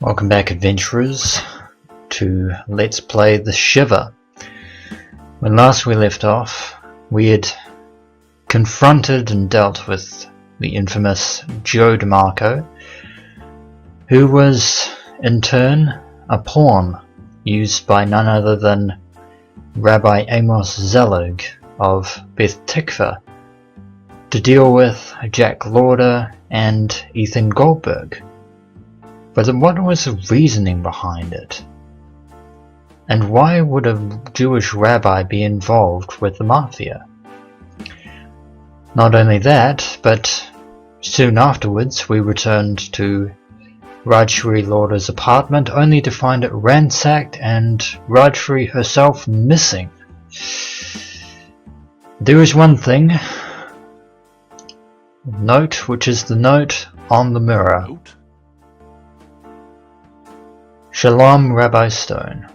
Welcome back, adventurers, to Let's Play the Shivah. When last we left off, we had confronted and dealt with the infamous Joe DeMarco, who was, in turn, a pawn used by none other than Rabbi Amos Zelig of Beth Tikva to deal with Jack Lauder and Ethan Goldberg. But what was the reasoning behind it? And why would a Jewish rabbi be involved with the mafia? Not only that, but soon afterwards we returned to Rajshree Lauders' apartment only to find it ransacked and Rajshree herself missing. There is one thing. Note, which is the note on the mirror. Shalom, Rabbi Stone.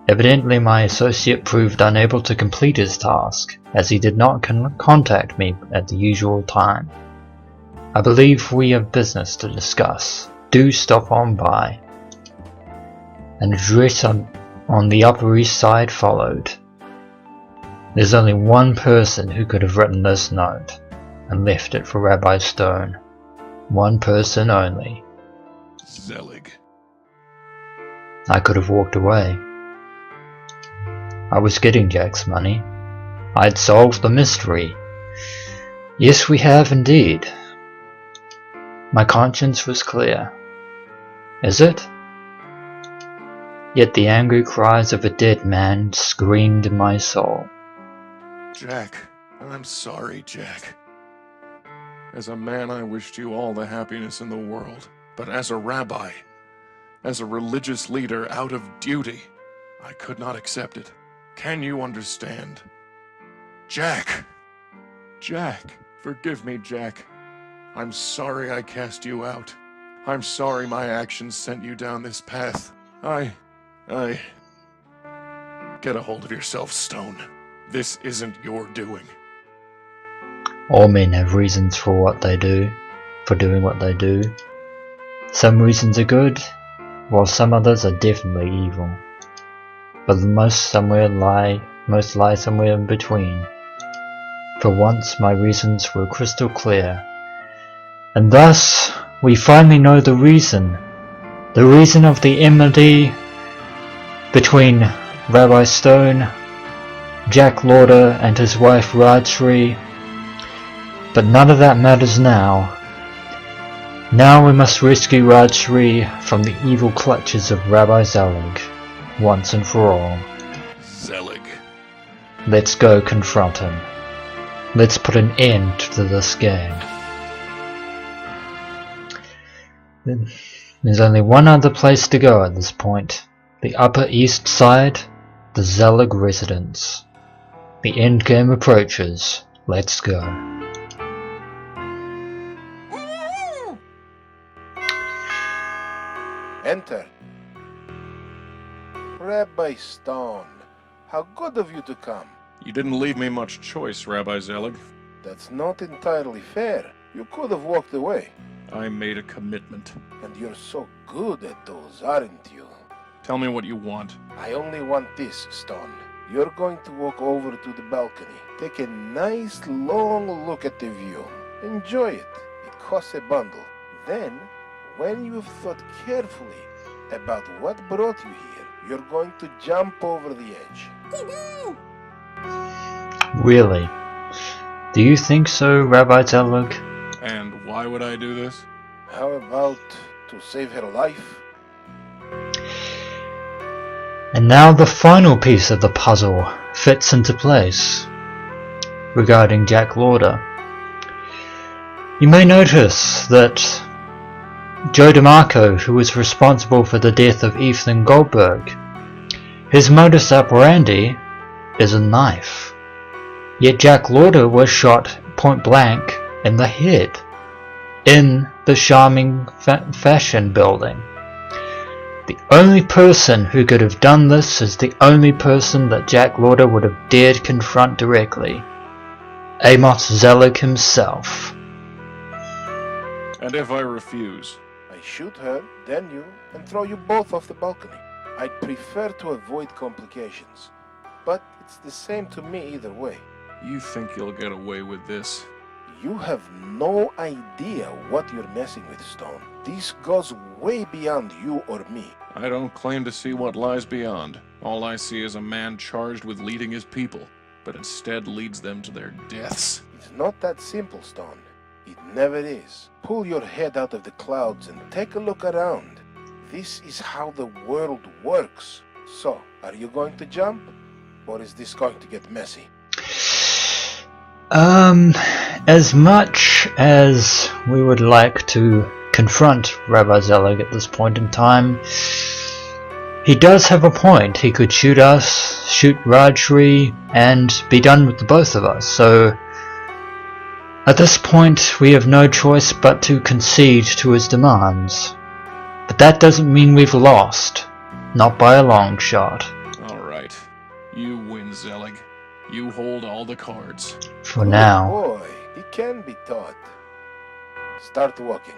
Evidently my associate proved unable to complete his task, as he did not contact me at the usual time. I believe we have business to discuss. Do stop on by. An address on the Upper East Side followed. There's only one person who could have written this note and left it for Rabbi Stone. One person only. Zelig. I could have walked away. I was getting Jack's money. I'd solved the mystery. Yes, we have indeed. My conscience was clear. Is it? Yet the angry cries of a dead man screamed in my soul. Jack, I'm sorry, Jack. As a man, I wished you all the happiness in the world. But as a rabbi, as a religious leader out of duty, I could not accept it. Can you understand? Jack! Jack! Forgive me, Jack. I'm sorry I cast you out. I'm sorry my actions sent you down this path. Get a hold of yourself, Stone. This isn't your doing. All men have reasons for what they do, for doing what they do. Some reasons are good, while some others are definitely evil. But most lie somewhere in between. For once my reasons were crystal clear. And thus we finally know the reason. The reason of the enmity between Rabbi Stone, Jack Lauder and his wife Rajshree. But none of that matters now. Now we must rescue Rajshree from the evil clutches of Rabbi Zelig, once and for all. Zelig. Let's go confront him. Let's put an end to this game. There's only one other place to go at this point. The Upper East Side, the Zelig residence. The end game approaches. Let's go. Enter. Rabbi Stone, how good of you to come. You didn't leave me much choice, Rabbi Zelig. That's not entirely fair. You could have walked away. I made a commitment. And you're so good at those, aren't you? Tell me what you want. I only want this, Stone. You're going to walk over to the balcony. Take a nice long look at the view. Enjoy it. It costs a bundle. Then, when you've thought carefully about what brought you here, you're going to jump over the edge. Really? Do you think so, Rabbi Zelig? And why would I do this? How about to save her life? And now the final piece of the puzzle fits into place regarding Jack Lauder. You may notice that Joe DeMarco, who was responsible for the death of Ethan Goldberg, his modus operandi is a knife. Yet Jack Lauder was shot point blank in the head in the Charming Fashion building. The only person who could have done this is the only person that Jack Lauder would have dared confront directly. Amos Zelig himself. And if I refuse? I shoot her, then you, and throw you both off the balcony. I'd prefer to avoid complications, but it's the same to me either way. You think you'll get away with this? You have no idea what you're messing with, Stone. This goes way beyond you or me. I don't claim to see what lies beyond. All I see is a man charged with leading his people, but instead leads them to their deaths. It's not that simple, Stone. It never is. Pull your head out of the clouds and take a look around. This is how the world works. So, are you going to jump? Or is this going to get messy? As much as we would like to confront Rabbi Zelig at this point in time, he does have a point. He could shoot us, shoot Rajshree, and be done with the both of us. So, at this point, we have no choice but to concede to his demands. But that doesn't mean we've lost. Not by a long shot. Alright. You win, Zelig. You hold all the cards. For now. Boy, he can be taught. Start walking.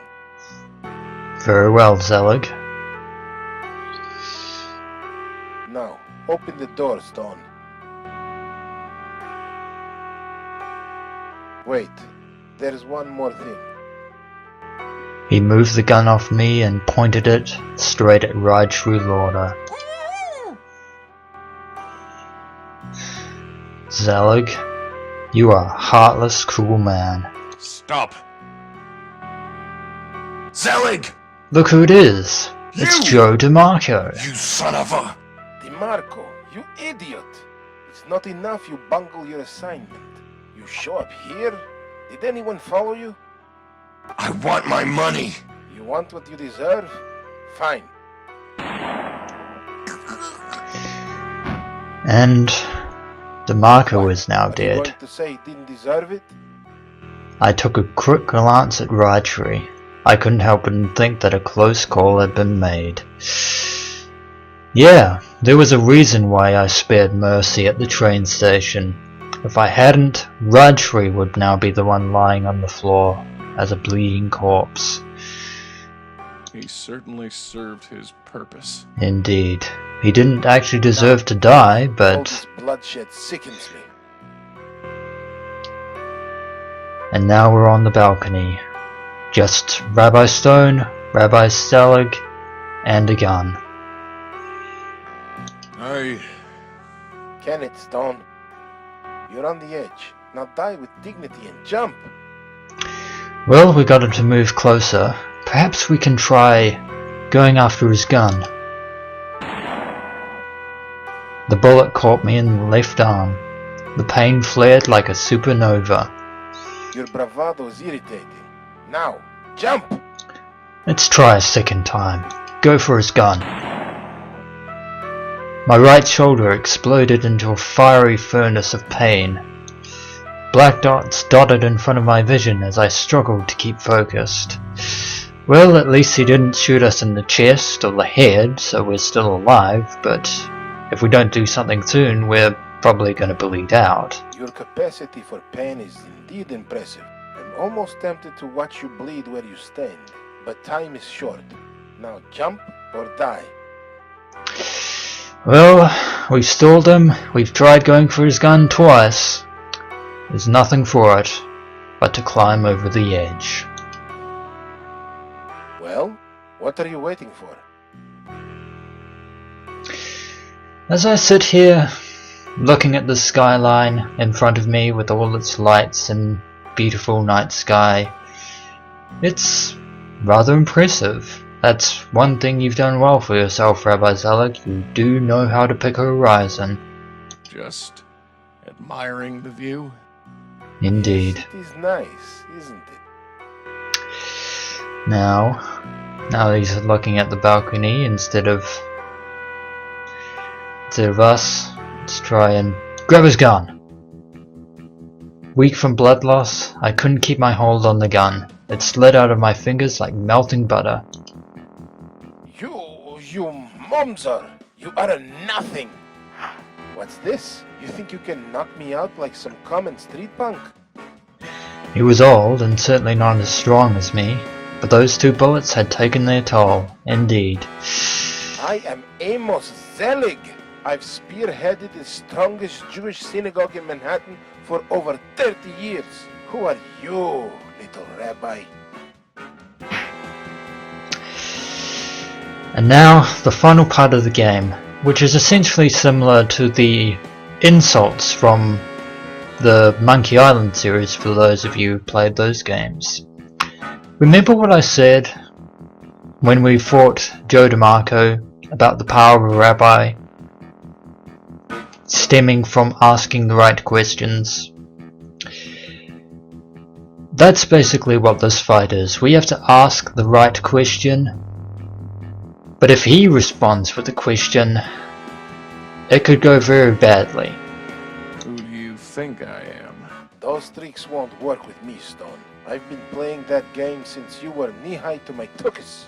Very well, Zelig. Now, open the door, Stone. Wait, there's one more thing. He moved the gun off me and pointed it straight at Rajshree Lauder. Zelig, you are a heartless, cruel man. Stop! Zelig! Look who it is! It's You! Joe DeMarco. You son of a... DeMarco, you idiot! It's not enough you bungle your assignment. You show up here? Did anyone follow you? I want my money! You want what you deserve? Fine. And DeMarco is now Are you dead. going to say he didn't deserve it? I took a quick glance at Rajshree. I couldn't help but think that a close call had been made. Yeah, there was a reason why I spared Mercy at the train station. If I hadn't, Rajshree would now be the one lying on the floor as a bleeding corpse. He certainly served his purpose. Indeed. He didn't actually deserve to die, All but... this bloodshed sickens me. And now we're on the balcony. Just Rabbi Stone, Rabbi Zelig, and a gun. Can it, Stone? You're on the edge. Now die with dignity and jump. Well, we got him to move closer. Perhaps we can try going after his gun. The bullet caught me in the left arm. The pain flared like a supernova. Your bravado is irritating. Now, jump! Let's try a second time. Go for his gun. My right shoulder exploded into a fiery furnace of pain. Black dots dotted in front of my vision as I struggled to keep focused. Well, at least he didn't shoot us in the chest or the head, so we're still alive, but if we don't do something soon, we're probably going to bleed out. Your capacity for pain is indeed impressive. I'm almost tempted to watch you bleed where you stand, but time is short. Now jump or die. Well, we've stalled him, we've tried going for his gun twice. There's nothing for it but to climb over the edge. Well, what are you waiting for? As I sit here, looking at the skyline in front of me with all its lights and beautiful night sky, it's rather impressive. That's one thing you've done well for yourself, Rabbi Zelig. You do know how to pick a horizon. Just admiring the view? Indeed. Yes, it is nice, isn't it? Now that he's looking at the balcony instead of us, let's try and grab his gun. Weak from blood loss, I couldn't keep my hold on the gun. It slid out of my fingers like melting butter. You momser! You are a nothing! What's this? You think you can knock me out like some common street punk? He was old and certainly not as strong as me. But those 2 bullets had taken their toll, indeed. I am Amos Zelig. I've spearheaded the strongest Jewish synagogue in Manhattan for over 30 years. Who are you, little rabbi? And now, the final part of the game, which is essentially similar to the insults from the Monkey Island series for those of you who played those games. Remember what I said when we fought Joe DeMarco about the power of a rabbi stemming from asking the right questions? That's basically what this fight is. We have to ask the right question, but if he responds with a question, it could go very badly. Who do you think I am? Those tricks won't work with me, Stone. I've been playing that game since you were knee-high to my tuchus.